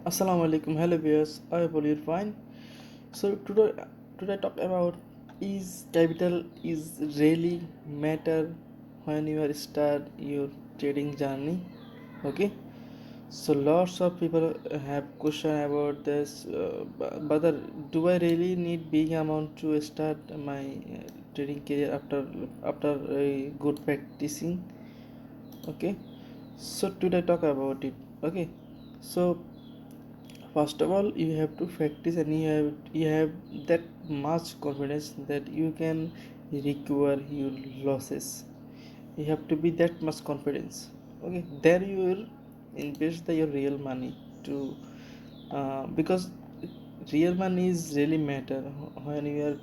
Assalamu alaikum, hello viewers. I hope you're fine. So today I talk about is capital is really matter when you are start your trading journey. Okay. So lots of people have question about this. Whether do I really need big amount to start my trading career after a good practicing? Okay. So today I talk about it. Okay. So first of all you have to practice and you have that much confidence that you can recover your losses. You have to be that much confidence. Okay, there you will invest your real money to because real money is really matter when you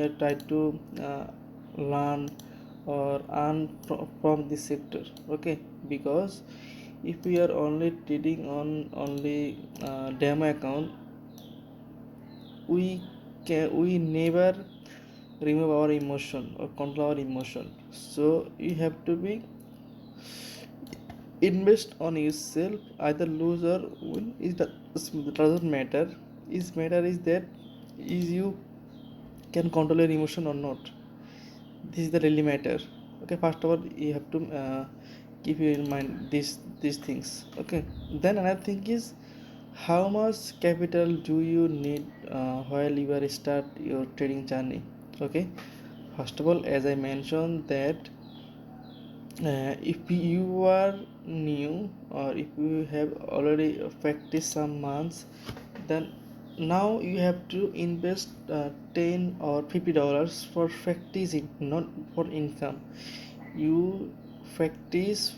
are trying to learn or earn from this sector. Okay, because if we are only trading on only demo account, we never remove our emotion or control our emotion. So you have to be invest on yourself, either lose or win. It doesn't matter. Is matter is that is you can control your emotion or not. This is the really matter. Okay, first of all you have to keep in mind these things. Okay, then another thing is how much capital do you need while you are start your trading journey. Okay, first of all, as I mentioned that if you are new or if you have already practiced some months, then now you have to invest 10 or $50 for practicing, not for income. You practice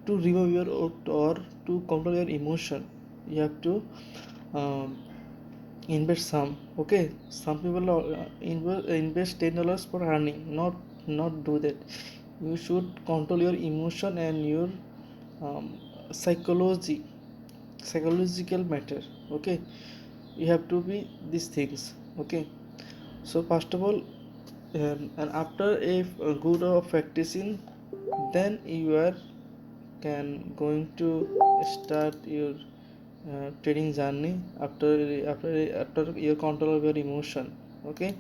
to remove your or to control your emotion. You have to um, invest some. Okay, some people invest $10 for earning. Not do that. You should control your emotion and your um, psychology psychological matter. Okay, you have to be these things. Okay, so first of all, and after a good of practicing, then you are can going to start your trading journey after your control of your emotion. Okay,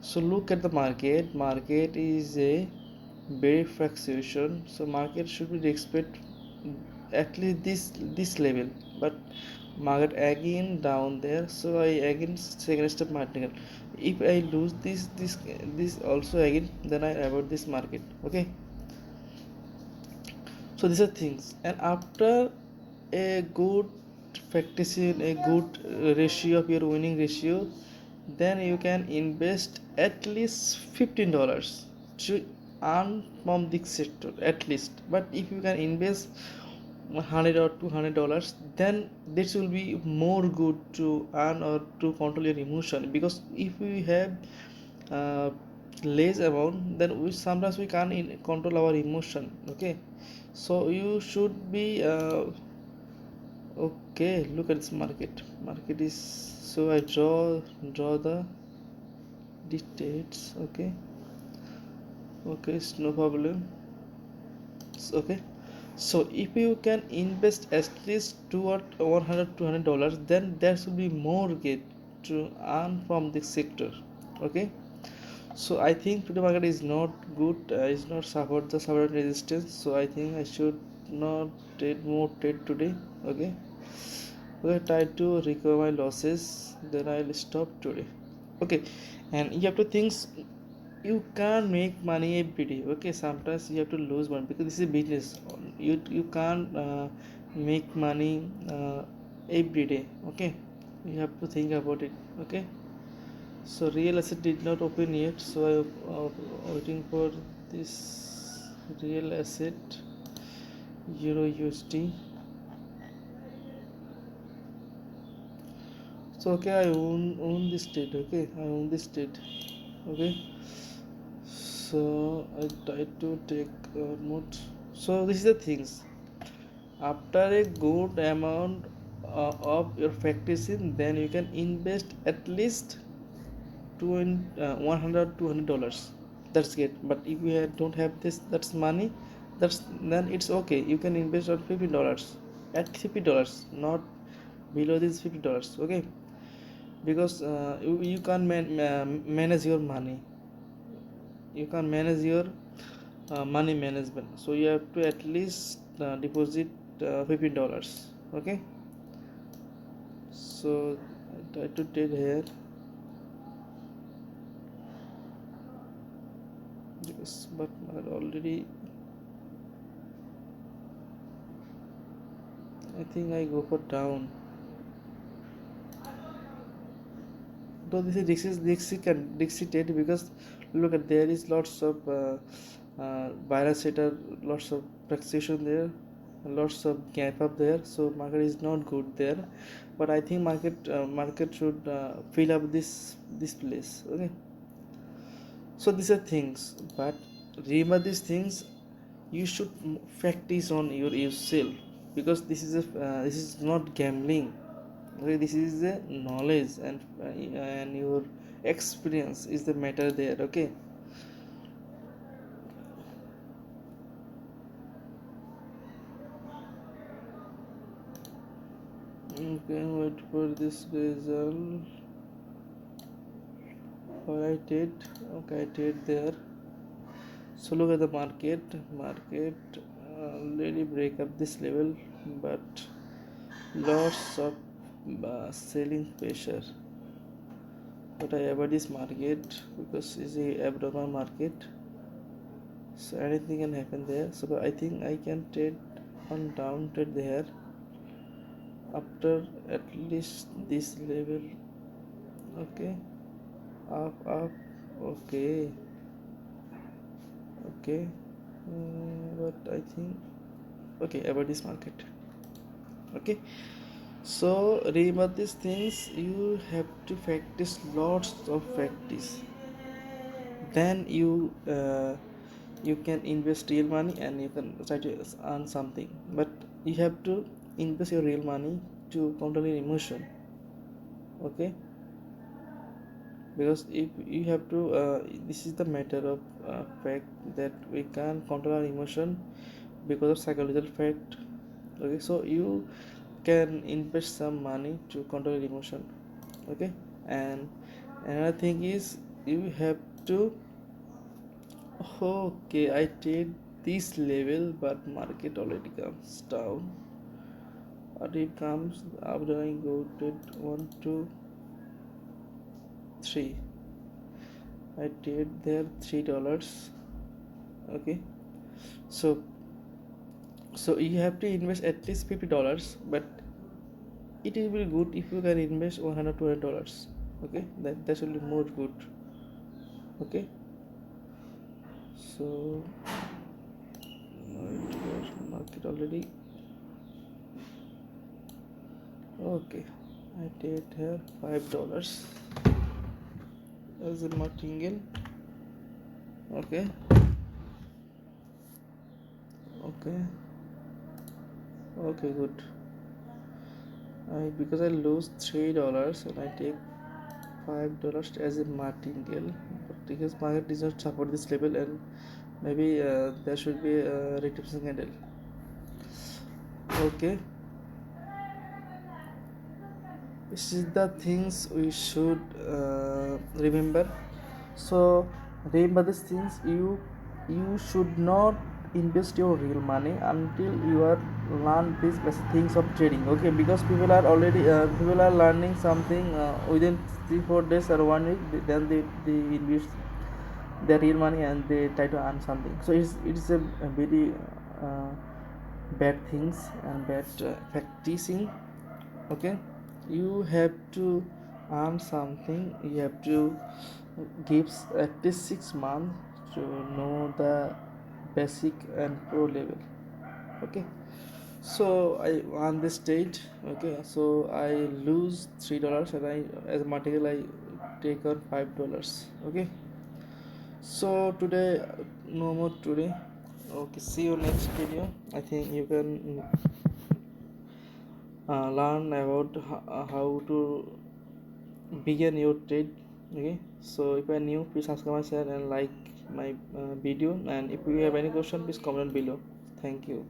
so look at the market is a very fluctuation, so market should be respect at least this level, but market again down there, so I again second step market. If I lose this also again, then I avoid this market. Okay, so these are things. And after a good practicing a good ratio of your winning ratio, then you can invest at least $15 to earn from this sector at least. But if you can invest 100 or $200, then this will be more good to earn or to control your emotion. Because if we have uh, less amount, then we sometimes we can't control our emotion. Okay, so you should be okay. Look at this market is, so I draw the dictates. Okay, okay, it's no problem. Okay, so if you can invest at least two or 100 $200, then there should be more get to earn from this sector. Okay, so I think today market is not good, is not support the support resistance, so I think I should not trade today. Okay, okay, try to recover my losses, then I'll stop today. Okay, and you have to think, you can't make money every day. Okay, sometimes you have to lose money because this is business. You can't make money every day. Okay, you have to think about it. Okay, so real asset did not open yet, so I waiting for this real asset euro USD. So okay, I own this trade. Okay, I own this trade. Okay, so I try to take note. So this is the things. After a good amount of your practicing, then you can invest at least 100 $200. That's good. But if you don't have this, that's money, that's then it's okay. You can invest on $50 at $50, not below this $50. Okay, because you can't manage your money. You can't manage your money management, so you have to at least deposit $15. Okay, so I try to trade here because but already I think I go for down. Though this is Dixie trade, because look at, there is lots of buyer setter, lots of fluctuation there, lots of gap up there, so market is not good there. But I think market should fill up this place. Okay, so these are things, but remember these things, you should practice on yourself, because this is not gambling. Okay, this is the knowledge, and your experience is the matter there. Okay, wait for this result. I did. Okay, I did there. So look at the market already break up this level, but lots of selling pressure. But I avoid this market because it's a abnormal market, so anything can happen there. So I think I can trade on down trade there after at least this level. Okay, up. Okay, okay, but I think okay, avoid this market. Okay, so remember these things, you have to practice, lots of practice, then you can invest real money and you can try to earn something. But you have to invest your real money to control your emotion. Okay, because if you have to this is the matter of fact that we can't control our emotion because of psychological fact. Okay, so you can invest some money to control your emotion. Okay, and another thing is you have to, okay, I did this level, but market already comes down, but it comes after I go to 1 2 3. I did there $3. Okay, so you have to invest at least $50, but it will be good if you can invest $100 Okay, that will be more good. Okay, so market already. Okay, I did here $5 as a martingale. Okay, okay, okay, good. Because I lose $3 and I take $5 as a martingale, but because market does not support this level, and maybe there should be a retracement candle. Okay, this is the things we should remember. So remember these things, you should not invest your real money until you are learn these basic things of trading. Okay, because people are learning something within 3 4 days or 1 week, then they invest their real money and they try to earn something. So it's a very uh, bad things and bad practicing. Okay, you have to earn something, you have to give at least 6 months to know the basic and pro level. Okay, so I on this stage. Okay, so I lose $3 and I, as a material, I take on $5. Okay, so today no more today. Okay, see you next video. I think you can learn about how to begin your trade. Okay, so if you are new, please subscribe my channel and like my video, and if you have any question, please comment below. Thank you.